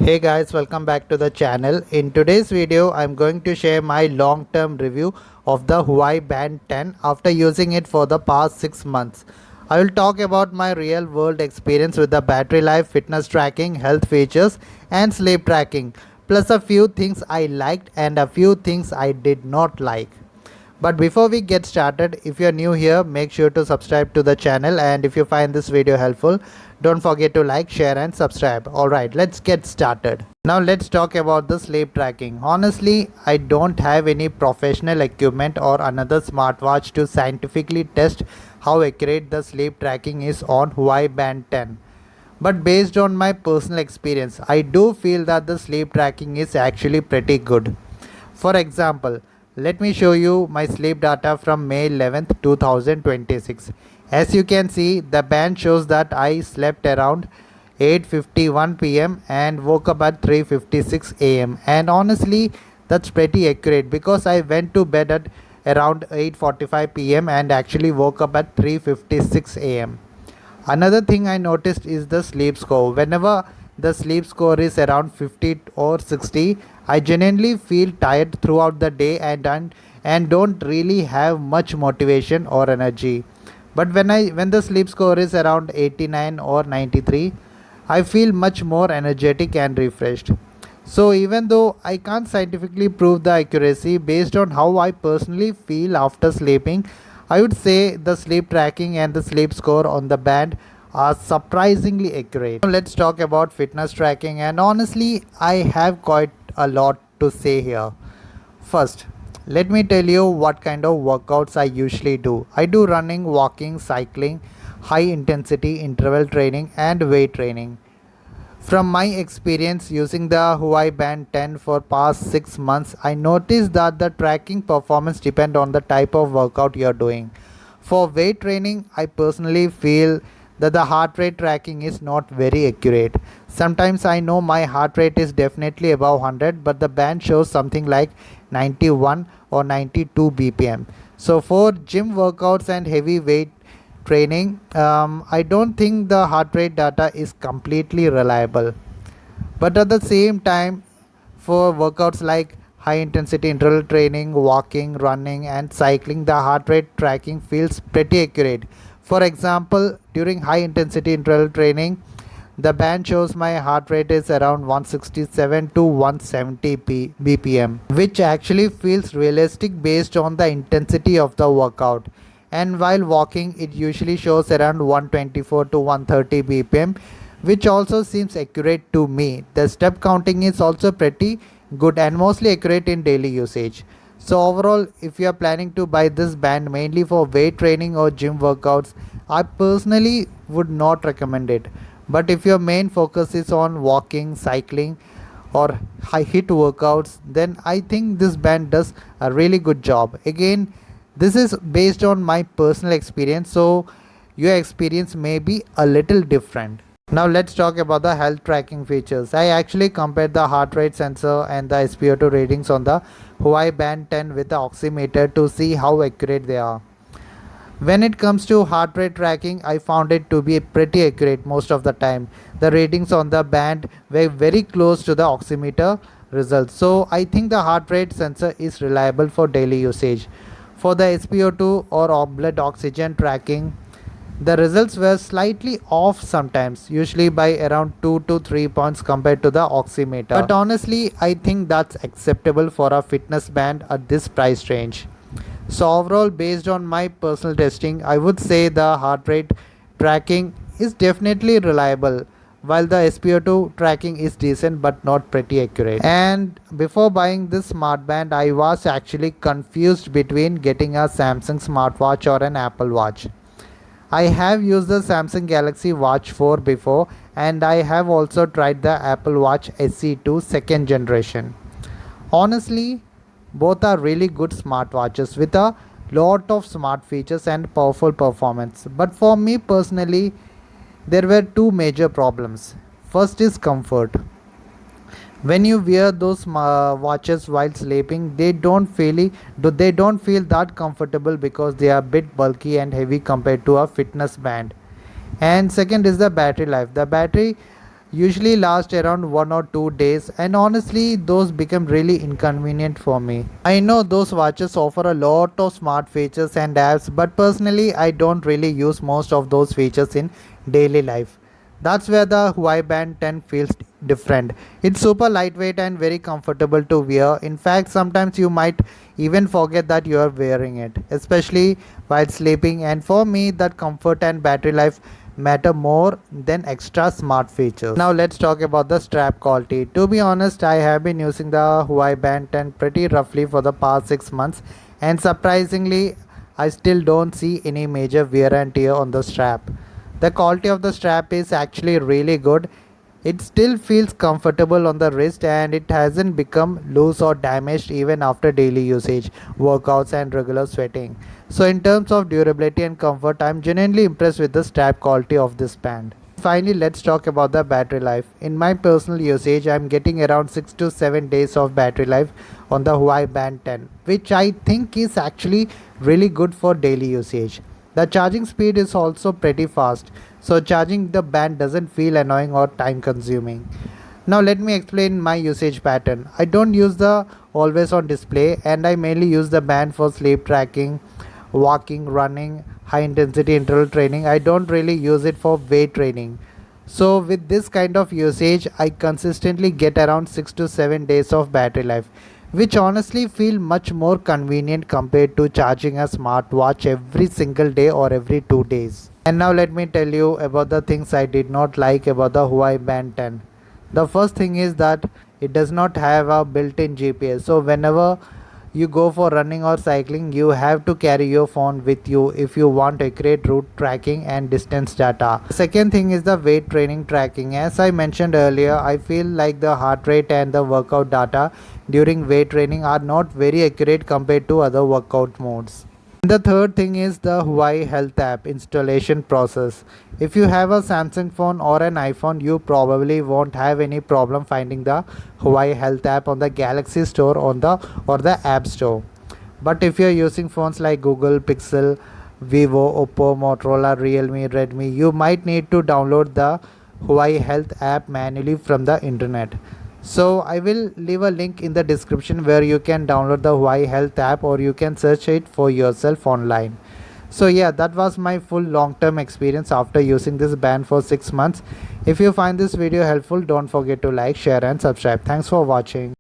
Hey guys, welcome back to the channel. In today's video, I'm going to share my long-term review of the Huawei Band 10 after using it for the past 6 months. I will talk about my real-world experience with the battery life, fitness tracking, health features, and sleep tracking, plus a few things I liked and a few things I did not like. But before we get started, if you're new here, make sure to subscribe to the channel, and if you find this video helpful, don't forget to like, share and subscribe. Alright, let's get started. Now let's talk about the sleep tracking. Honestly, I don't have any professional equipment or another smartwatch to scientifically test how accurate the sleep tracking is on Huawei Band 10. But based on my personal experience, I do feel that the sleep tracking is actually pretty good. For example, let me show you my sleep data from May 11th, 2026. As you can see, the band shows that I slept around 8:51 pm and woke up at 3:56 am. And honestly, that's pretty accurate because I went to bed at around 8:45 pm and actually woke up at 3:56 am. Another thing I noticed is the sleep score. Whenever the sleep score is around 50 or 60, I genuinely feel tired throughout the day and don't really have much motivation or energy. But when the sleep score is around 89 or 93, I feel much more energetic and refreshed. So even though I can't scientifically prove the accuracy based on how I personally feel after sleeping, I would say the sleep tracking and the sleep score on the band are surprisingly accurate. Now let's talk about fitness tracking, and honestly, I have quite a lot to say here. First, let me tell you what kind of workouts I usually do. I do running, walking, cycling, high intensity interval training, and weight training. From my experience using the Huawei Band 10 for past 6 months, I noticed that the tracking performance depend on the type of workout you're doing. For weight training, I personally feel that the heart rate tracking is not very accurate. Sometimes I know my heart rate is definitely above 100, but the band shows something like 91 or 92 bpm. So for gym workouts and heavy weight training, I don't think the heart rate data is completely reliable. But at the same time, for workouts like high intensity interval training, walking, running, and cycling, the heart rate tracking feels pretty accurate. For example, during high intensity interval training, the band shows my heart rate is around 167 to 170 bpm, which actually feels realistic based on the intensity of the workout. And while walking, it usually shows around 124 to 130 bpm, which also seems accurate to me. The step counting is also pretty good and mostly accurate in daily usage. So overall, if you are planning to buy this band mainly for weight training or gym workouts, I personally would not recommend it. But if your main focus is on walking, cycling, or high hit workouts, then I think this band does a really good job. Again, this is based on my personal experience, so your experience may be a little different. Now let's talk about the health tracking features. I actually compared the heart rate sensor and the SpO2 readings on the Huawei Band 10 with the oximeter to see how accurate they are. When it comes to heart rate tracking, I found it to be pretty accurate most of the time. The readings on the band were very close to the oximeter results. So I think the heart rate sensor is reliable for daily usage. For the SpO2 or blood oxygen tracking, the results were slightly off sometimes, usually by around 2 to 3 points compared to the oximeter. But honestly, I think that's acceptable for a fitness band at this price range. So overall, based on my personal testing, I would say the heart rate tracking is definitely reliable, while the SpO2 tracking is decent but not pretty accurate. And before buying this smart band, I was actually confused between getting a Samsung smartwatch or an Apple Watch. I have used the Samsung Galaxy Watch 4 before, and I have also tried the Apple Watch SE2 second generation. Honestly, both are really good smartwatches with a lot of smart features and powerful performance. But for me personally, there were two major problems. First is comfort. When you wear those watches while sleeping, they don't feel that comfortable because they are a bit bulky and heavy compared to a fitness band. And second is the battery life. The battery usually last around 1 or 2 days, and honestly those become really inconvenient for me. I know those watches offer a lot of smart features and apps, but personally I don't really use most of those features in daily life. That's where the Huawei Band 10 feels different. It's super lightweight and very comfortable to wear. In fact, sometimes you might even forget that you are wearing it, especially while sleeping. And for me, that comfort and battery life matter more than extra smart features. Now let's talk about the strap quality. To be honest, I have been using the Huawei Band 10 pretty roughly for the past 6 months, and surprisingly I still don't see any major wear and tear on the strap. The quality of the strap is actually really good. It still feels comfortable on the wrist and it hasn't become loose or damaged even after daily usage, workouts, and regular sweating. So, in terms of durability and comfort, I'm genuinely impressed with the strap quality of this band. Finally, let's talk about the battery life. In my personal usage, I'm getting around 6 to 7 days of battery life on the Huawei Band 10, which I think is actually really good for daily usage. The charging speed is also pretty fast, so charging the band doesn't feel annoying or time consuming. Now let me explain my usage pattern. I don't use the always on display, and I mainly use the band for sleep tracking, walking, running, high intensity interval training. I don't really use it for weight training. So with this kind of usage, I consistently get around 6 to 7 days of battery life, which honestly feel much more convenient compared to charging a smartwatch every single day or every 2 days. And now let me tell you about the things I did not like about the Huawei Band 10. The first thing is that it does not have a built-in GPS. So whenever you go for running or cycling, you have to carry your phone with you if you want accurate route tracking and distance data. Second thing is the weight training tracking. As I mentioned earlier, I feel like the heart rate and the workout data during weight training are not very accurate compared to other workout modes. The third thing is the Huawei Health app installation process. If you have a Samsung phone or an iPhone, you probably won't have any problem finding the Huawei Health app on the Galaxy Store or the App Store. But if you're using phones like Google Pixel, Vivo, Oppo, Motorola, Realme, Redmi, you might need to download the Huawei Health app manually from the internet. So I will leave a link in the description where you can download the Huawei Health app or you can search it for yourself online. So yeah, that was my full long-term experience after using this band for 6 months. If you find this video helpful, don't forget to like, share and subscribe. Thanks for watching.